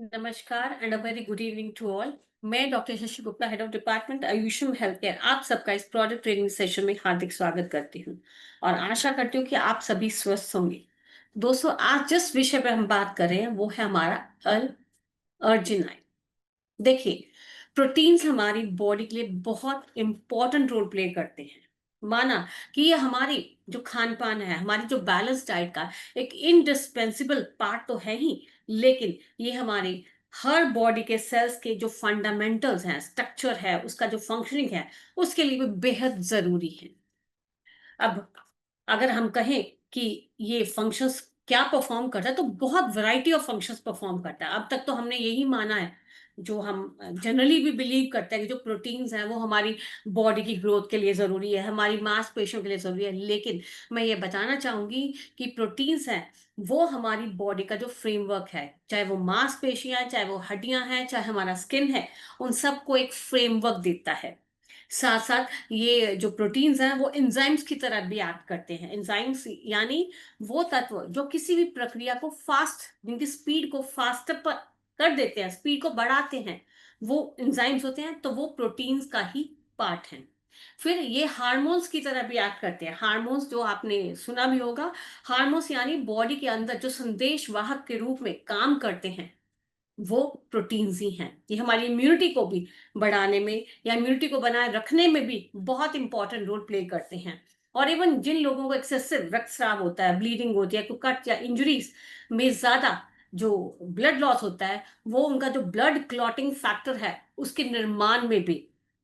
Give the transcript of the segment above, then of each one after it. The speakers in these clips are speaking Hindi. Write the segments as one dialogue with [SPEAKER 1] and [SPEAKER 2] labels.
[SPEAKER 1] नमस्कार and a very good evening to all. मैं doctor Shashi Gupta, head of department Ayushman health care, आप सबका इस प्रोडक्ट ट्रेनिंग सेशन में हार्दिक स्वागत करती हूँ और आशा करती हूँ कि आप सभी स्वस्थ होंगे। दोस्तों, आज जिस विषय पर हम बात कर रहे हैं वो है हमारा अल अर्जिनाइन। देखिए, प्रोटीन्स हमारी बॉडी के लिए बहुत इंपॉर्टेंट रोल प्ले करते हैं। माना कि ये हमारी जो खान पान है, हमारी जो बैलेंस डाइट का एक इंडिस्पेंसिबल पार्ट तो है ही, लेकिन ये हमारे हर बॉडी के सेल्स के जो फंडामेंटल्स हैं, स्ट्रक्चर है, उसका जो फंक्शनिंग है, उसके लिए भी बेहद जरूरी है। अब अगर हम कहें कि ये फंक्शंस क्या परफॉर्म करता है, तो बहुत वैरायटी ऑफ फंक्शंस परफॉर्म करता है। अब तक तो हमने यही माना है, जो हम जनरली भी बिलीव करते हैं कि जो प्रोटीन्स हैं वो हमारी बॉडी की ग्रोथ के लिए ज़रूरी है, हमारी मांसपेशियों के लिए ज़रूरी है। लेकिन मैं ये बताना चाहूँगी कि प्रोटीन्स हैं वो हमारी बॉडी का जो फ्रेमवर्क है, चाहे वो मांसपेशियाँ हैं, चाहे वो हड्डियाँ हैं, चाहे हमारा स्किन है, उन सबको एक फ्रेमवर्क देता है। साथ साथ ये जो प्रोटीन्स हैं वो एंजाइम्स की तरह भी एक्ट करते हैं। एंजाइम्स यानी वो तत्व जो किसी भी प्रक्रिया को फास्ट, जिनकी स्पीड को फास्टर पर कर देते हैं, स्पीड को बढ़ाते हैं, वो एंजाइम्स होते हैं। तो वो प्रोटीन्स का ही पार्ट है। फिर ये हार्मोन्स की तरह भी एक्ट करते हैं। हार्मोन्स जो आपने सुना भी होगा, हार्मोन्स यानी बॉडी के अंदर जो संदेश वाहक के रूप में काम करते हैं, वो प्रोटीन्स ही हैं। ये हमारी इम्यूनिटी को भी बढ़ाने में या इम्यूनिटी को बनाए रखने में भी बहुत इंपॉर्टेंट रोल प्ले करते हैं। और इवन जिन लोगों को एक्सेसिव रक्तस्राव होता है, ब्लीडिंग होती है, कट या इंजरीज में ज्यादा जो ब्लड लॉस होता है, वो उनका जो ब्लड क्लॉटिंग फैक्टर है उसके निर्माण में भी,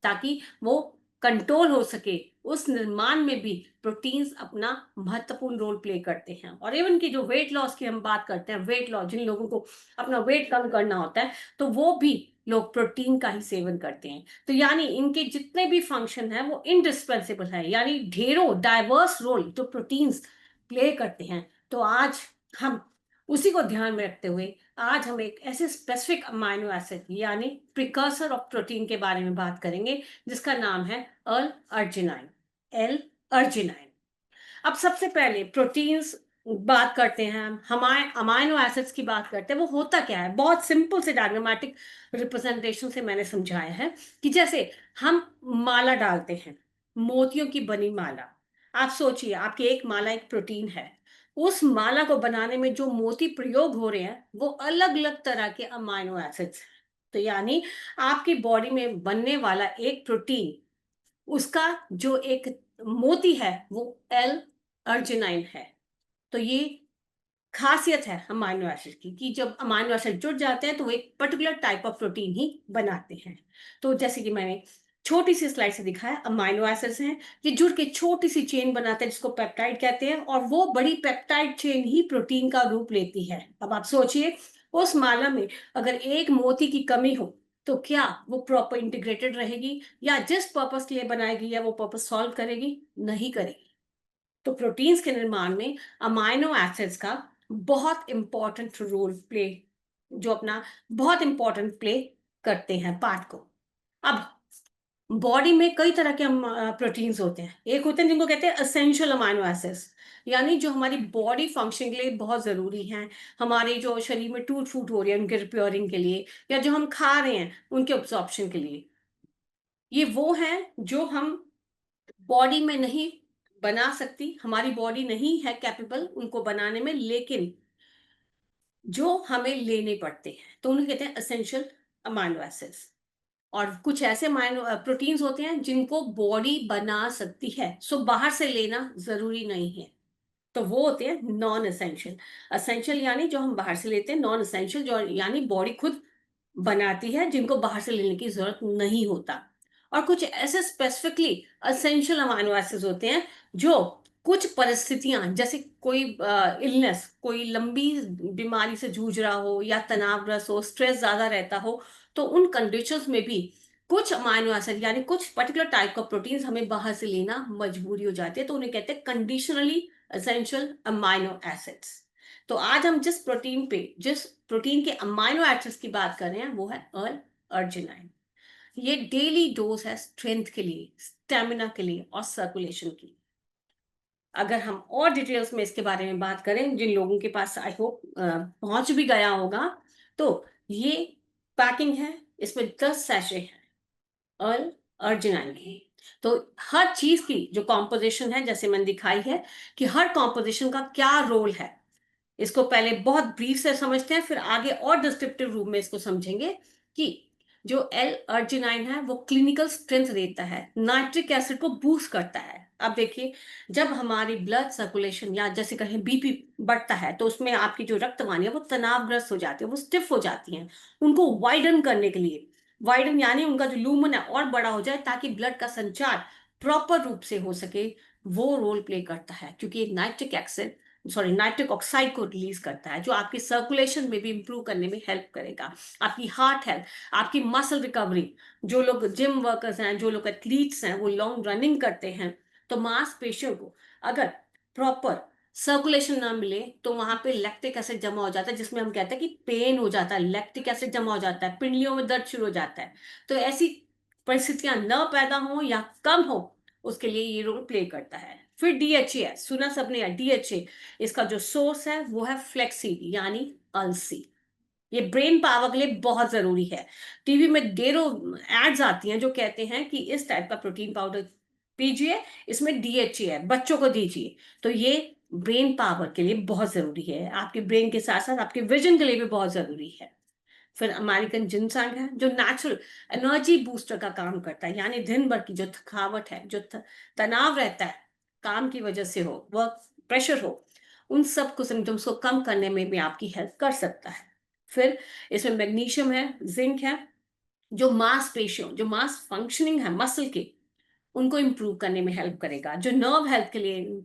[SPEAKER 1] ताकि वो कंट्रोल हो सके, उस निर्माण में भी प्रोटीन्स अपना महत्वपूर्ण रोल प्ले करते हैं। और इवन की जो वेट लॉस की हम बात करते हैं, वेट लॉस, जिन लोगों को अपना वेट कम करना होता है, तो वो भी लोग प्रोटीन का ही सेवन करते हैं। तो यानी इनके जितने भी फंक्शन है वो इंडिस्पेंसिबल है, यानी ढेरों डाइवर्स रोल जो प्रोटीन्स प्ले करते हैं। तो आज हम उसी को ध्यान में रखते हुए आज हम एक ऐसे स्पेसिफिक अमाइनो एसिड यानी प्रिकर्सर ऑफ प्रोटीन के बारे में बात करेंगे, जिसका नाम है अल अर्जिनाइन। L arginine. अब सबसे पहले प्रोटीन्स बात करते हैं, हम हमारे अमाइनो एसिड्स की बात करते हैं। वो होता क्या है, बहुत सिंपल से डायग्रामेटिक रिप्रेजेंटेशन से मैंने समझाया है कि जैसे हम माला डालते हैं, मोतियों की बनी माला। आप सोचिए, आपकी एक माला एक प्रोटीन है, उस माला को बनाने में जो मोती प्रयोग हो रहे हैं वो अलग अलग तरह के अमाइनो एसिड्स हैं। तो यानी आपकी बॉडी में बनने वाला एक प्रोटीन, उसका जो एक मोती है वो एल अर्जिनाइन है। तो ये खासियत है अमाइनो एसिड की कि जब अमाइनो एसिड जुड़ जाते हैं तो वो एक पर्टिकुलर टाइप ऑफ प्रोटीन ही बनाते हैं। तो जैसे कि मैंने छोटी सी स्लाइड से दिखाया, अमाइनो एसिड्स हैं, ये जुड़ के छोटी सी चेन बनाते हैं जिसको पेप्टाइड कहते हैं, और वो बड़ी पेप्टाइड चेन ही प्रोटीन का रूप लेती है। अब आप सोचिए, उस माला में अगर एक मोती की कमी हो तो क्या वो प्रॉपर इंटीग्रेटेड रहेगी, या जिस पर्पस के लिए बनाएगी या वो पर्पस सॉल्व करेगी? नहीं करेगी। तो प्रोटीन्स के निर्माण में अमाइनो एसिड्स का बहुत इंपॉर्टेंट रोल प्ले, जो अपना बहुत इंपॉर्टेंट प्ले करते हैं पार्ट को। अब बॉडी में कई तरह के प्रोटीन्स होते हैं। एक होते हैं जिनको कहते हैं एसेंशियल अमाइनो एसिड्स, यानी जो हमारी बॉडी फंक्शन के लिए बहुत जरूरी हैं, हमारे जो शरीर में टूट फूट हो रही है उनके रिपेयरिंग के लिए, या जो हम खा रहे हैं उनके ऑब्जॉर्प्शन के लिए। ये वो हैं जो हम बॉडी में नहीं बना सकती, हमारी बॉडी नहीं है कैपेबल उनको बनाने में, लेकिन जो हमें लेने पड़ते हैं, तो उन्हें कहते हैं एसेंशियल अमाइनो एसिड्स। और कुछ ऐसे अमाइनो प्रोटीन्स होते हैं जिनको बॉडी बना सकती है, सो बाहर से लेना जरूरी नहीं है। तो वो होते हैं नॉन एसेंशियल। एसेंशियल यानी जो हम बाहर से लेते हैं, नॉन एसेंशियल जो यानी बॉडी खुद बनाती है, जिनको बाहर से लेने की जरूरत नहीं होता। और कुछ ऐसे स्पेसिफिकली एसेंशियल अमाइनो एसिड्स होते हैं जो कुछ परिस्थितियां, जैसे कोई इलनेस, कोई लंबी बीमारी से जूझ रहा हो या तनावग्रस्त हो, स्ट्रेस ज्यादा रहता हो, तो उन कंडीशंस में भी कुछ अमाइनो एसिड यानी कुछ पर्टिकुलर टाइप का प्रोटीन्स हमें बाहर से लेना मजबूरी हो जाती है, तो उन्हें कहते हैं कंडीशनली एसेंशियल अमाइनो एसिड्स। तो आज हम जिस प्रोटीन के अमाइनो एसिड्स की बात कर रहे हैं वो है अल अर्जिनाइन। ये डेली डोज है स्ट्रेंथ के लिए, स्टेमिना के लिए और सर्कुलेशन की। अगर हम और डिटेल्स में इसके बारे में बात करें, जिन लोगों के पास आई होप पहुंच भी गया होगा, तो ये पैकिंग है, इसमें 10 सैशे हैं अर्ल अर्जिनाइन की। तो हर चीज की जो कॉम्पोजिशन है, जैसे मैंने दिखाई है कि हर कॉम्पोजिशन का क्या रोल है, इसको पहले बहुत ब्रीफ से समझते हैं, फिर आगे और डिस्क्रिप्टिव रूप में इसको समझेंगे कि जो एल अर्जिनाइन है वो क्लिनिकल स्ट्रेंथ देता है, नाइट्रिक एसिड को बूस्ट करता है। अब देखिए, जब हमारी ब्लड सर्कुलेशन या जैसे कहें बीपी बढ़ता है, तो उसमें आपकी जो रक्तवाहिनी है वो तनावग्रस्त हो जाती है, वो स्टिफ हो जाती हैं। उनको वाइडन करने के लिए, वाइडन यानी उनका जो लूमन है और बड़ा हो जाए, ताकि ब्लड का संचार प्रॉपर रूप से हो सके, वो रोल प्ले करता है। क्योंकि nitric acid, sorry, nitric oxide को रिलीज करता है, जो आपकी सर्कुलेशन में भी इंप्रूव करने में हेल्प करेगा, आपकी हार्ट हेल्थ, आपकी मसल रिकवरी। जो लोग जिम वर्कर्स हैं, जो लोग एथलीट्स हैं, वो लॉन्ग रनिंग करते हैं, तो मांसपेशियों को अगर प्रॉपर सर्कुलेशन ना मिले तो वहां पे लैक्टिक एसिड जमा हो जाता है, जिसमें हम कहते हैं कि पेन हो जाता है, लैक्टिक एसिड जमा हो जाता है, पिंडलियों में दर्द शुरू हो जाता है। तो ऐसी परिस्थितियां न पैदा हो या कम हो, उसके लिए ये रोल प्ले करता है। फिर डीएचए है, सुना सबने डीएचए, इसका जो सोर्स है वो है फ्लेक्सीड यानी अलसी। ये ब्रेन पावर के लिए बहुत जरूरी है। टीवी में ढेरों एड्स आती हैं जो कहते हैं कि इस टाइप का प्रोटीन पाउडर पीजिए, इसमें डीएचए है, बच्चों को दीजिए। तो ये ब्रेन पावर के लिए बहुत जरूरी है, आपके ब्रेन के साथ साथ आपके विजन के लिए भी बहुत जरूरी है। फिर अमेरिकन जिनसैंग है, जो नेचुरल एनर्जी बूस्टर का काम करता है, यानी दिन भर की जो थकावट है, जो तनाव रहता है, काम की वजह से हो, वर्क प्रेशर हो, उन सब को सिम्टम्स को कम करने में भी आपकी हेल्प कर सकता है। फिर इसमें मैग्नीशियम है, जिंक है, जो मांसपेशियों, जो मांस फंक्शनिंग है मसल की, उनको इंप्रूव करने में हेल्प करेगा, जो नर्व हेल्थ के लिए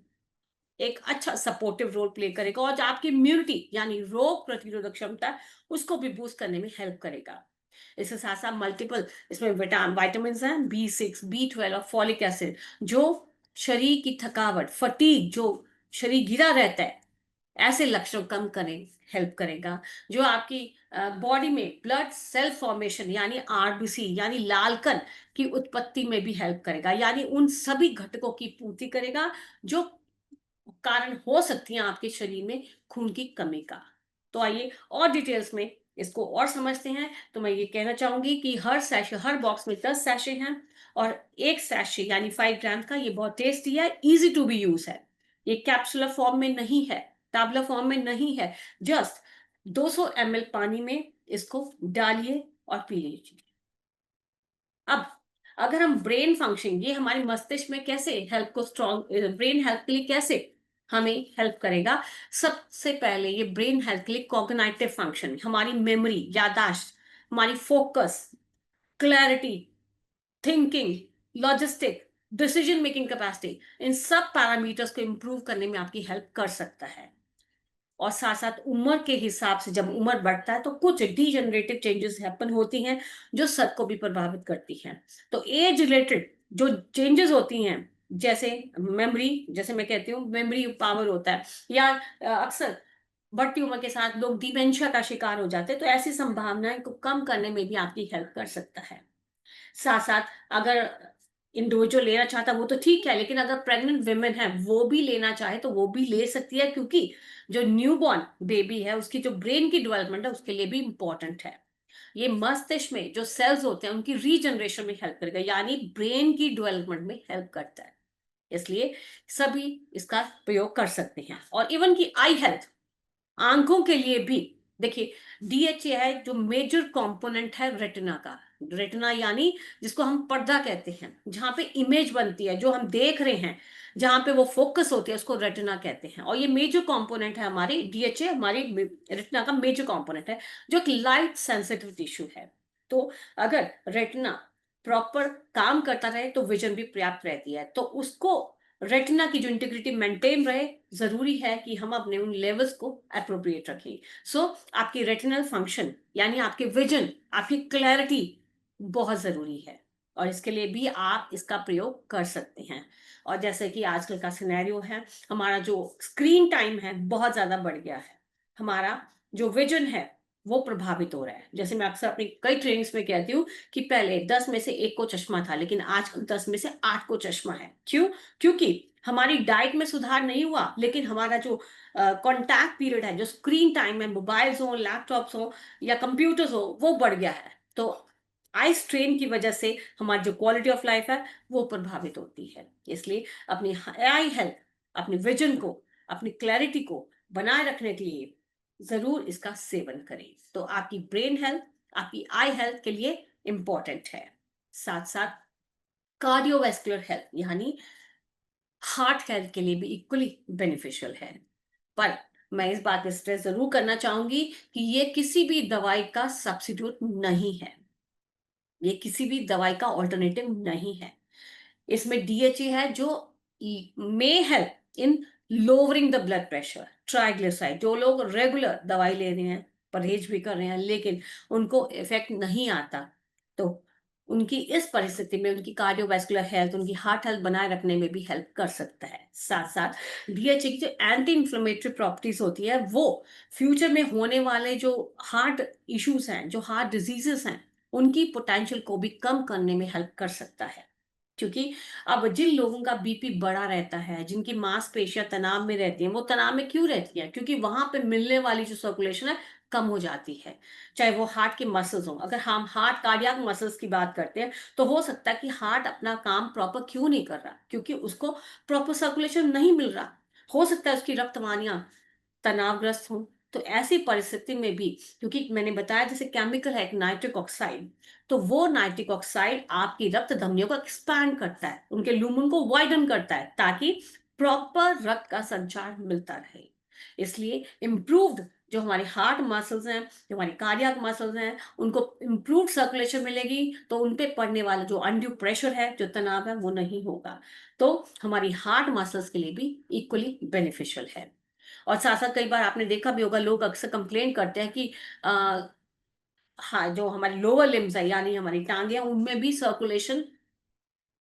[SPEAKER 1] एक अच्छा सपोर्टिव रोल प्ले करेगा, और जो आपकी इम्यूनिटी यानी रोग प्रतिरोधक क्षमता है, उसको भी बूस्ट करने में हेल्प करेगा। इसके साथ साथ मल्टीपल इसमें विटामिन हैं, B6, B12 और फॉलिक एसिड, जो शरीर की थकावट, फटीग, जो शरीर गिरा रहता है, ऐसे लक्षण कम करें हेल्प करेगा। जो आपकी बॉडी में ब्लड सेल फॉर्मेशन यानी आरबीसी यानी लालकण की उत्पत्ति में भी हेल्प करेगा, यानी उन सभी घटकों की पूर्ति करेगा जो कारण हो सकती हैं आपके शरीर में खून की कमी का। तो आइए और डिटेल्स में इसको और समझते हैं। तो मैं ये कहना चाहूंगी कि हर सैशे, हर बॉक्स में 10 सैशे हैं, और एक सैशे यानी 5 ग्राम का ये बहुत टेस्टी है, इजी टू बी यूज है। ये कैप्सुलर फॉर्म में नहीं है, टैबलेट फॉर्म में नहीं है। जस्ट 200 ml पानी में इसको डालिए और पी लीजिए। अब अगर हम ब्रेन फंक्शन, ये हमारे मस्तिष्क में कैसे हेल्प को स्ट्रॉन्ग, ब्रेन हेल्थ के लिए कैसे हमें हेल्प करेगा। सबसे पहले ये ब्रेन हेल्थ के लिए कॉग्निटिव फंक्शन, हमारी मेमोरी, यादाश्त, हमारी focus, clarity, thinking, logistic, decision making capacity, इन सब पैरामीटर्स को इंप्रूव करने में आपकी हेल्प कर सकता है। और साथ साथ उम्र के हिसाब से जब उम्र बढ़ता है तो कुछ डीजनरेटिव चेंजेस हैपन होती हैं, जो सर को भी प्रभावित करती हैं। तो एज रिलेटेड जो चेंजेस होती हैं, जैसे मेमोरी, जैसे मैं कहती हूँ मेमोरी पावर होता है, या अक्सर बढ़ती उम्र के साथ लोग डिमेंशिया का शिकार हो जाते हैं, तो ऐसी संभावनाएं को कम करने में भी आपकी हेल्प कर सकता है। साथ साथ अगर इंडिविजुअल लेना चाहता है वो तो ठीक है, लेकिन अगर प्रेग्नेंट विमेन है वो भी लेना चाहे तो वो भी ले सकती है, क्योंकि जो न्यूबॉर्न बेबी है उसकी जो ब्रेन की डेवलपमेंट है उसके लिए भी इंपॉर्टेंट है। ये मस्तिष्क में जो सेल्स होते हैं उनकी रीजनरेशन में हेल्प करेगा, यानी ब्रेन की डेवलपमेंट में हेल्प करता है। इसलिए सभी इसका प्रयोग कर सकते हैं। और इवन की आई हेल्थ, आंखों के लिए भी देखिए, डीएचए है जो मेजर कंपोनेंट है रेटिना का। रेटिना यानी जिसको हम पर्दा कहते हैं, जहां पे इमेज बनती है, जो हम देख रहे हैं, जहां पे वो फोकस होती है, उसको रेटिना कहते हैं। और ये मेजर कंपोनेंट है, हमारी डीएचए हमारी रेटिना का मेजर कंपोनेंट है, जो एक लाइट सेंसिटिव टिश्यू है। तो अगर रेटिना प्रॉपर काम करता रहे तो विजन भी पर्याप्त रहती है। तो उसको, रेटिना की जो इंटीग्रिटी मेंटेन रहे, जरूरी है कि हम अपने उन लेवल्स को अप्रोप्रिएट रखें। सो आपकी रेटिनल फंक्शन यानी आपके विजन, आपकी क्लैरिटी बहुत जरूरी है, और इसके लिए भी आप इसका प्रयोग कर सकते हैं। और जैसे कि आजकल का सिनेरियो है, हमारा जो स्क्रीन टाइम है बहुत ज्यादा बढ़ गया है, हमारा जो विजन है वो प्रभावित हो रहा है। जैसे मैं अक्सर अपनी कई ट्रेनिंग्स में कहती हूँ कि पहले 10 में से 1 को चश्मा था, लेकिन आजकल 10 में से 8 को चश्मा है। क्यों? क्योंकि हमारी डाइट में सुधार नहीं हुआ, लेकिन हमारा जो कॉन्टैक्ट पीरियड है, जो स्क्रीन टाइम है, मोबाइल्स हो, लैपटॉप्स हो या कंप्यूटर्स हो, वो बढ़ गया है। तो आई स्ट्रेन की वजह से हमारी जो क्वालिटी ऑफ लाइफ है वो प्रभावित होती है। इसलिए अपनी आई हेल्थ, अपने विजन को, अपनी क्लैरिटी को बनाए रखने के लिए जरूर इसका सेवन करें। तो आपकी ब्रेन हेल्थ, आपकी आई हेल्थ के लिए इंपॉर्टेंट है। साथ साथ कार्डियोवैस्कुलर हेल्थ यानी हार्ट हेल्थ के लिए भी इक्वली बेनिफिशियल है। पर मैं इस बात पे स्ट्रेस जरूर करना चाहूंगी कि ये किसी भी दवाई का सब्स्टिट्यूट नहीं है, ये किसी भी दवाई का ऑल्टरनेटिव नहीं है। इसमें डीएचए है जो may help in lowering the blood pressure, triglyceride. जो लोग रेगुलर दवाई ले रहे हैं, परहेज भी कर रहे हैं, लेकिन उनको इफेक्ट नहीं आता, तो उनकी इस परिस्थिति में उनकी कार्डियोवैस्कुलर हेल्थ, उनकी हार्ट हेल्थ बनाए रखने में भी हेल्प कर सकता है। साथ साथ डीएचए की जो एंटी इंफ्लेमेटरी प्रॉपर्टीज होती है, वो फ्यूचर में होने वाले जो हार्ट इश्यूज हैं, जो हार्ट डिजीजेस हैं, उनकी पोटेंशियल को भी कम करने में हेल्प कर सकता है। क्योंकि अब जिन लोगों का बीपी बढ़ा रहता है, जिनकी मांसपेशियां तनाव में रहती हैं, वो तनाव में क्यों रहती हैं? क्योंकि वहां पे मिलने वाली जो सर्कुलेशन है कम हो जाती है। चाहे वो हार्ट के मसल्स हो, अगर हम हार्ट कार्डियक मसल्स की बात करते हैं, तो हो सकता है कि हार्ट अपना काम प्रॉपर क्यों नहीं कर रहा, क्योंकि उसको प्रॉपर सर्कुलेशन नहीं मिल रहा। हो सकता है उसकी रक्त वाहिनियां तनावग्रस्त हो। तो ऐसी परिस्थिति में भी, क्योंकि मैंने बताया जैसे केमिकल है एक नाइट्रिक ऑक्साइड, तो वो नाइट्रिक ऑक्साइड आपकी रक्त धमनियों को एक्सपैंड करता है, उनके लूमन को वाइडन करता है, ताकि प्रॉपर रक्त का संचार मिलता रहे। इसलिए इम्प्रूव्ड जो हमारे हार्ट मसल्स हैं, जो हमारी कार्डियक मसल्स हैं, उनको इम्प्रूव्ड सर्कुलेशन मिलेगी, तो उन पे पड़ने वाला जो अनड्यू प्रेशर है, जो तनाव है, वो नहीं होगा। तो हमारी हार्ट मसल्स के लिए भी इक्वली बेनिफिशियल है। और साथ साथ कई बार आपने देखा भी होगा, लोग अक्सर कंप्लेन करते हैं कि आ, हाँ, जो हमारी लोअर लिम्स है यानी हमारी टांगे हैं, उनमें भी सर्कुलेशन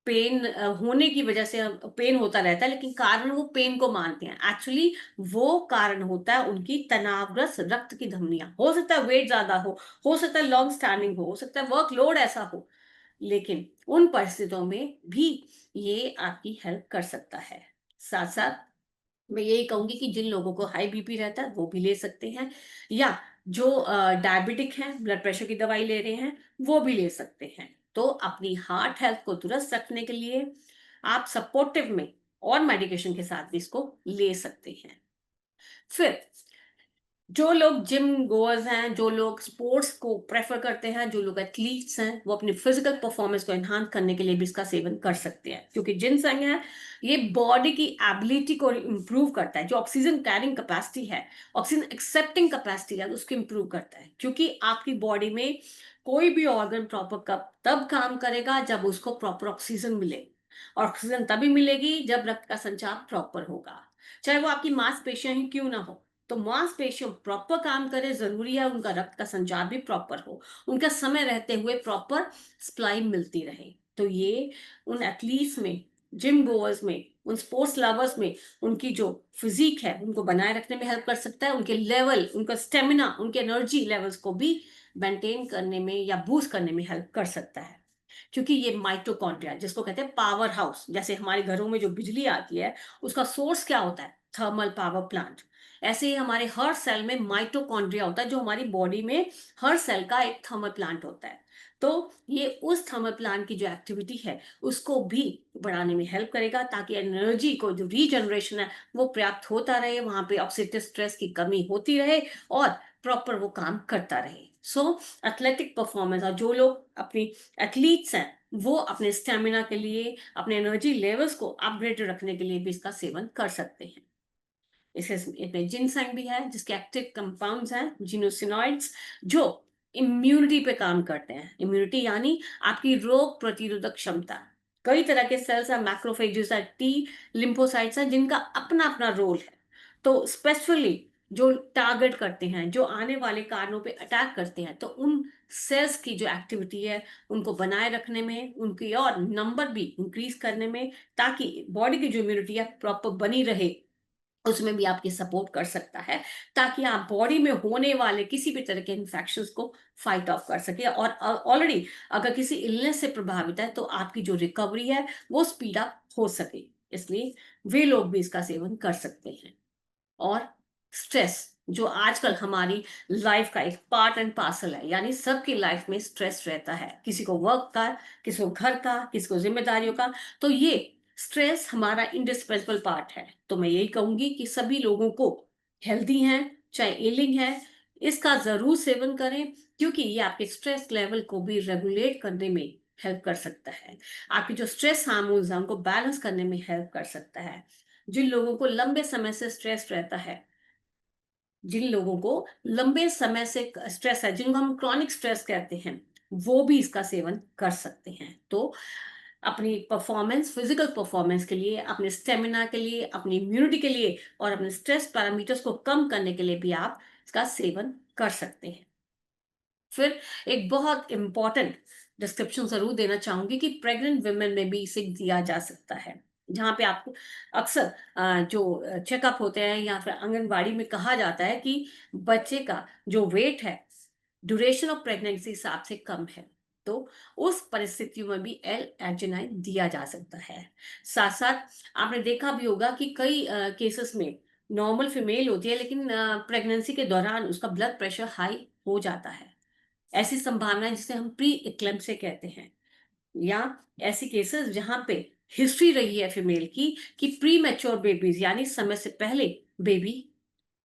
[SPEAKER 1] पेन होने की वजह से पेन होता रहता है, लेकिन कारण वो पेन को मानते हैं। एक्चुअली वो कारण होता है उनकी तनावग्रस्त रक्त की धमनियां। हो सकता है वेट ज्यादा हो सकता है लॉन्ग स्टैंडिंग हो सकता है वर्कलोड ऐसा हो, लेकिन उन परिस्थितियों में भी ये आपकी हेल्प कर सकता है। साथ साथ मैं यही कहूंगी कि जिन लोगों को हाई बीपी रहता है वो भी ले सकते हैं, या जो डायबिटिक हैं, ब्लड प्रेशर की दवाई ले रहे हैं, वो भी ले सकते हैं। तो अपनी हार्ट हेल्थ को दुरुस्त रखने के लिए आप सपोर्टिव में और मेडिकेशन के साथ भी इसको ले सकते हैं। फिर जो लोग जिम गोअर्स हैं, जो लोग स्पोर्ट्स को प्रेफर करते हैं, जो लोग एथलीट्स हैं, वो अपनी फिजिकल परफॉर्मेंस को एनहांस करने के लिए भी इसका सेवन कर सकते हैं। क्योंकि जिनसंग है, ये बॉडी की एबिलिटी को इंप्रूव करता है। जो ऑक्सीजन कैरिंग कैपेसिटी है, ऑक्सीजन एक्सेप्टिंग कैपेसिटी है, उसको इंप्रूव करता है। क्योंकि आपकी बॉडी में कोई भी ऑर्गन प्रॉपर कब तब काम करेगा जब उसको प्रॉपर ऑक्सीजन मिले। ऑक्सीजन तभी मिलेगी जब रक्त का संचार प्रॉपर होगा, चाहे वो आपकी मांसपेशियां ही क्यों ना हो। तो मांसपेशियों प्रॉपर काम करे, जरूरी है उनका रक्त का संचार भी प्रॉपर हो, उनका समय रहते हुए प्रॉपर सप्लाई मिलती रहे। तो ये उन एथलीट्स में, जिम गोअर्स में, उन स्पोर्ट्स लवर्स में उनकी जो फिजिक है उनको बनाए रखने में हेल्प कर सकता है। उनके लेवल, उनका स्टेमिना, उनके एनर्जी लेवल्स को भी मेंटेन करने में या बूस्ट करने में हेल्प कर सकता है। क्योंकि ये माइटोकॉन्ड्रिया, जिसको कहते हैं पावर हाउस, जैसे हमारे घरों में जो बिजली आती है उसका सोर्स क्या होता है? Thermal power plant. ऐसे ही हमारे हर सेल में माइटोकॉन्ड्रिया होता है, जो हमारी बॉडी में हर सेल का एक थर्मल प्लांट होता है। तो ये उस थर्मल प्लांट की जो एक्टिविटी है उसको भी बढ़ाने में हेल्प करेगा, ताकि एनर्जी को जो रीजनरेशन है वो पर्याप्त होता रहे, वहां पे ऑक्सीडेटिव स्ट्रेस की कमी होती रहे और प्रॉपर वो काम करता रहे। सो एथलेटिक परफॉर्मेंस, और जो लोग अपनी एथलीट्स हैं, वो अपने स्टेमिना के लिए, अपने एनर्जी लेवल्स को अपग्रेड रखने के लिए भी इसका सेवन कर सकते हैं। इसमें जिनसेंग भी है, जिसके एक्टिव कंपाउंड्स हैं जिनोसिनॉइड्स, जो इम्यूनिटी पे काम करते हैं। इम्यूनिटी यानी आपकी रोग प्रतिरोधक क्षमता। कई तरह के सेल्स हैं, मैक्रोफेजेस है, टी लिम्फोसाइट्स हैं, जिनका अपना अपना रोल है। तो स्पेसिफिकली जो टारगेट करते हैं, जो आने वाले कारणों पे अटैक करते हैं, तो उन सेल्स की जो एक्टिविटी है उनको बनाए रखने में, उनकी और नंबर भी इंक्रीज करने में, ताकि बॉडी की जो इम्यूनिटी है प्रॉपर बनी रहे, उसमें भी आपकी सपोर्ट कर सकता है, ताकि आप बॉडी में होने वाले किसी भी तरह के इन्फेक्शंस को फाइट ऑफ कर सके। और ऑलरेडी अगर किसी इलनेस से प्रभावित है तो आपकी जो रिकवरी है वो स्पीड अप हो सके। इसलिए वे लोग भी इसका सेवन कर सकते हैं। और स्ट्रेस जो आजकल हमारी लाइफ का एक पार्ट एंड पार्सल है, यानी सबकी लाइफ में स्ट्रेस रहता है, किसी को वर्क का, किसी को घर का, किसी को जिम्मेदारियों का। तो ये स्ट्रेस हमारा इंडिस्पेंसेबल पार्ट है। तो मैं यही कहूंगी कि सभी लोगों को, हेल्दी हैं चाहे एलिंग है, इसका जरूर सेवन करें, क्योंकि ये आपके स्ट्रेस लेवल को भी रेगुलेट करने में हेल्प कर सकता है। आपकी जो स्ट्रेस हार्मोन्स हैं उनको बैलेंस करने में हेल्प कर सकता है। जिन लोगों को लंबे समय से स्ट्रेस रहता है, जिन लोगों को लंबे समय से स्ट्रेस है, जिनको हम क्रॉनिक स्ट्रेस कहते हैं, वो भी इसका सेवन कर सकते हैं। तो अपनी परफॉर्मेंस, फिजिकल परफॉर्मेंस के लिए, अपने स्टेमिना के लिए, अपनी इम्यूनिटी के लिए और अपने स्ट्रेस पैरामीटर्स को कम करने के लिए भी आप इसका सेवन कर सकते हैं। फिर एक बहुत इंपॉर्टेंट डिस्क्रिप्शन जरूर देना चाहूंगी कि प्रेग्नेंट वुमेन में भी इसे दिया जा सकता है, जहाँ पे आपको अक्सर जो चेकअप होते हैं या फिर आंगनबाड़ी में कहा जाता है कि बच्चे का जो वेट है ड्यूरेशन ऑफ प्रेगनेंसी हिसाब से कम है, तो उस परिस्थितियों में भी एल एर्जिनाइन दिया जा सकता है। साथ साथ आपने देखा भी होगा कि कई केसेस में नॉर्मल फीमेल होती है, लेकिन प्रेगनेंसी के दौरान उसका ब्लड प्रेशर हाई हो जाता है। ऐसी संभावना है जिसे हम प्री इक्लेम्प्सिया कहते हैं, या ऐसी केसेस जहां पे हिस्ट्री रही है फीमेल की कि प्री मैच्योर बेबीज यानी समय से पहले बेबी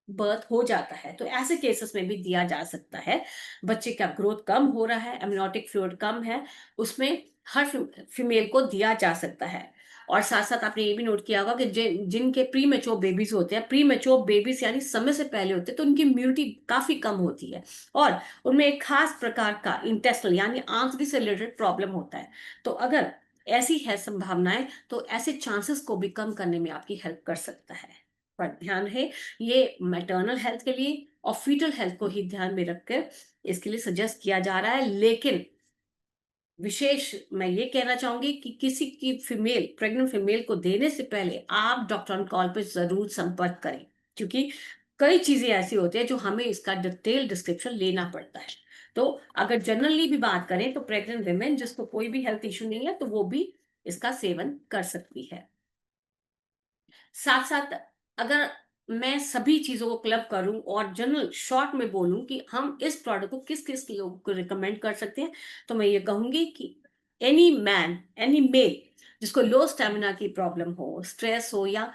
[SPEAKER 1] बर्थ हो जाता है, तो ऐसे केसेस में भी दिया जा सकता है। बच्चे का ग्रोथ कम हो रहा है, एमनियोटिक फ्लूइड कम है, उसमें हर फीमेल को दिया जा सकता है। और साथ साथ आपने ये भी नोट किया होगा कि जिनके प्री मेच्योर बेबीज होते हैं, प्री मेच्योर बेबीज यानी समय से पहले होते हैं, तो उनकी इम्यूनिटी काफी कम होती है और उनमें एक खास प्रकार का इंटेस्टल यानी आंतड़ी से रिलेटेड प्रॉब्लम होता है। तो अगर ऐसी है संभावनाएं, तो ऐसे चांसेस को भी कम करने में आपकी हेल्प कर सकता है। पर ध्यान है, ये मैटरनल हेल्थ के लिए और फीटल हेल्थ को ही ध्यान में रखकर इसके लिए सजेस्ट किया जा रहा है। लेकिन विशेष मैं ये कहना चाहूंगी कि किसी की फीमेल, प्रेग्नेंट फीमेल को देने से पहले आप डॉक्टर ऑन कॉल पे जरूर संपर्क करें, क्योंकि कई चीजें ऐसी होती है जो हमें इसका डिटेल डिस्क्रिप्शन लेना पड़ता है। तो अगर जनरली भी बात करें तो प्रेग्नेंट वुमेन जिसको कोई भी हेल्थ इश्यू नहीं है, तो वो भी इसका सेवन कर सकती है। साथ साथ अगर मैं सभी चीजों को क्लब करूं और जनरल शॉर्ट में बोलूं कि हम इस प्रोडक्ट को किस किस लोगों को रिकमेंड कर सकते हैं, तो मैं ये कहूंगी कि एनी मैन, एनी मेल जिसको लो स्टेमिना की प्रॉब्लम हो, स्ट्रेस हो या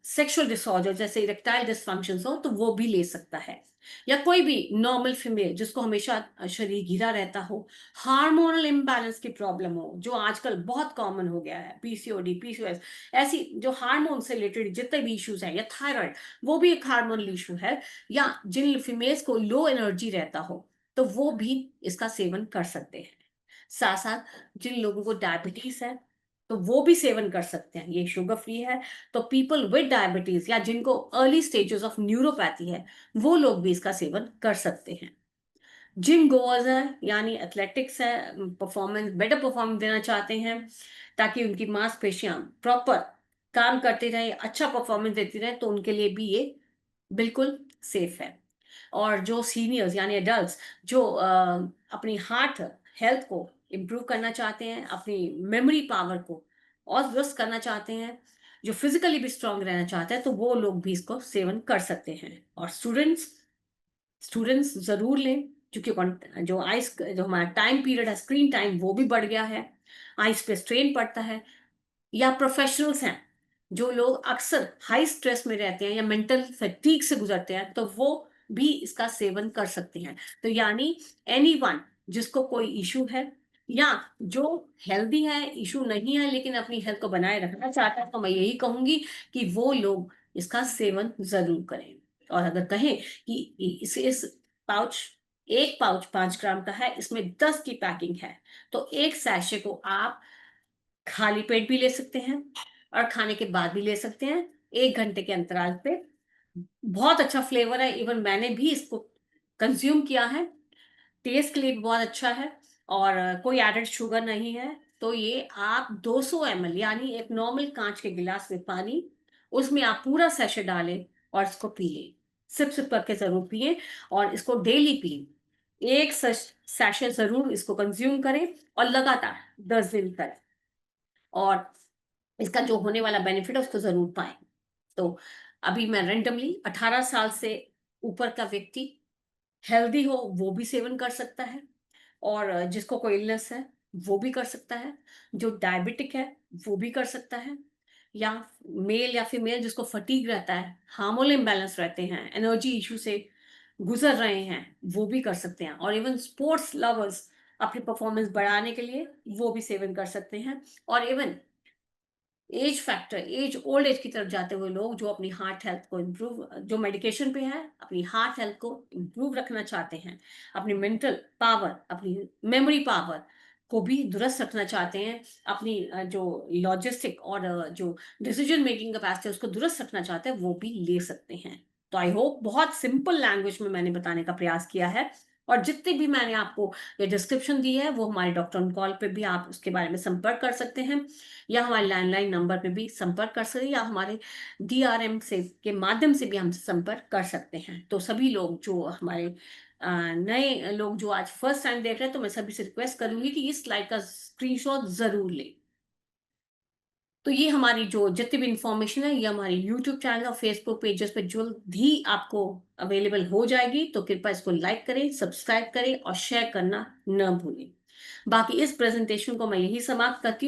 [SPEAKER 1] सेक्सुअल डिसऑर्डर जैसे इरेक्टाइल डिसफंक्शन हो, तो वो भी ले सकता है। या कोई भी नॉर्मल फीमेल जिसको हमेशा शरीर घिरा रहता हो, हार्मोनल इम्बैलेंस की प्रॉब्लम हो जो आजकल बहुत कॉमन हो गया है, पीसीओडी, पीसीओएस, ऐसी जो हार्मोन से रिलेटेड जितने भी इश्यूज हैं, या थायराइड, वो भी एक हार्मोनल इशू है, या जिन फीमेल्स को लो एनर्जी रहता हो, तो वो भी इसका सेवन कर सकते हैं। साथ साथ जिन लोगों को डायबिटीज है, तो वो भी सेवन कर सकते हैं, ये शुगर फ्री है। तो पीपल विद डायबिटीज या जिनको अर्ली स्टेजेस ऑफ न्यूरोपैथी है, वो लोग भी इसका सेवन कर सकते हैं। जिम गोअर्स है यानी एथलेटिक्स है, परफॉर्मेंस, बेटर परफॉर्मेंस देना चाहते हैं ताकि उनकी मांसपेशियां प्रॉपर काम करती रहे, अच्छा परफॉर्मेंस देती रहे, तो उनके लिए भी ये बिल्कुल सेफ है। और जो सीनियर्स यानी एडल्ट्स जो अपनी हार्ट हेल्थ को इम्प्रूव करना चाहते हैं, अपनी मेमोरी पावर को और दुरुस्त करना चाहते हैं, जो फिजिकली भी स्ट्रांग रहना चाहते हैं, तो वो लोग भी इसको सेवन कर सकते हैं। और स्टूडेंट्स, स्टूडेंट्स जरूर लें, क्योंकि जो आइस, जो हमारा टाइम पीरियड है, स्क्रीन टाइम वो भी बढ़ गया है, आइस पे स्ट्रेन पड़ता है। या प्रोफेशनल्स हैं जो लोग अक्सर हाई स्ट्रेस में रहते हैं या मेंटल फैटीग से गुजरते हैं, तो वो भी इसका सेवन कर सकते हैं। तो यानी एनीवन जिसको कोई इशू है या जो हेल्दी है, इशू नहीं है लेकिन अपनी हेल्थ को बनाए रखना चाहता है, तो मैं यही कहूंगी कि वो लोग इसका सेवन जरूर करें। और अगर कहें कि इस पाउच, एक पाउच 5 ग्राम का है, इसमें 10 की पैकिंग है, तो एक सैशे को आप खाली पेट भी ले सकते हैं और खाने के बाद भी ले सकते हैं, 1 घंटे के अंतराल पे। बहुत अच्छा फ्लेवर है, इवन मैंने भी इसको कंज्यूम किया है, टेस्ट के लिए भी बहुत अच्छा है और कोई एडेड शुगर नहीं है। तो ये आप 200 ml यानी एक नॉर्मल कांच के गिलास में पानी, उसमें आप पूरा सैशे डालें और इसको पिए, सिप सिप करके जरूर पिए और इसको डेली पिए। एक सैशे जरूर इसको कंज्यूम करें और लगातार 10 दिन करें, और इसका जो होने वाला बेनिफिट है उसको जरूर पाएं। तो अभी मैं रैंडमली 18 साल से ऊपर का व्यक्ति हेल्दी हो वो भी सेवन कर सकता है, और जिसको कोई इलनेस है वो भी कर सकता है, जो डायबिटिक है वो भी कर सकता है, या मेल या फीमेल जिसको फटीग रहता है, हार्मोनल इम्बैलेंस रहते हैं, एनर्जी इशू से गुजर रहे हैं, वो भी कर सकते हैं। और इवन स्पोर्ट्स लवर्स अपनी परफॉर्मेंस बढ़ाने के लिए वो भी सेवन कर सकते हैं। और even age factor, age old age की तरफ जाते हुए लोग जो अपनी हार्ट हेल्थ को इम्प्रूव, जो मेडिकेशन पे है, अपनी हार्ट हेल्थ को इम्प्रूव रखना चाहते हैं, अपनी मेंटल पावर, अपनी मेमोरी पावर को भी दुरुस्त रखना चाहते हैं, अपनी जो लॉजिस्टिक और जो डिसीजन मेकिंग कैपेसिटी है उसको दुरुस्त रखना चाहते हैं, वो भी ले सकते हैं। तो आई होप बहुत सिंपल लैंग्वेज में मैंने बताने का प्रयास किया है, और जितने भी मैंने आपको ये डिस्क्रिप्शन दी है वो हमारे डॉक्टर ऑन कॉल पे भी आप उसके बारे में संपर्क कर सकते हैं, या हमारे लैंडलाइन नंबर पे भी संपर्क कर सकते हैं, या हमारे डीआरएम से के माध्यम से भी हमसे संपर्क कर सकते हैं। तो सभी लोग जो हमारे नए लोग जो आज फर्स्ट टाइम देख रहे हैं, तो मैं सभी से रिक्वेस्ट करूंगी कि इस स्लाइड का स्क्रीनशॉट जरूर लें। तो ये हमारी जो जितनी भी इंफॉर्मेशन है ये हमारे यूट्यूब चैनल और फेसबुक पेजेस पे जल्द ही आपको अवेलेबल हो जाएगी, तो कृपया इसको लाइक करें, सब्सक्राइब करें और शेयर करना न भूलें। बाकी इस प्रेजेंटेशन को मैं यही समाप्त करती हूँ।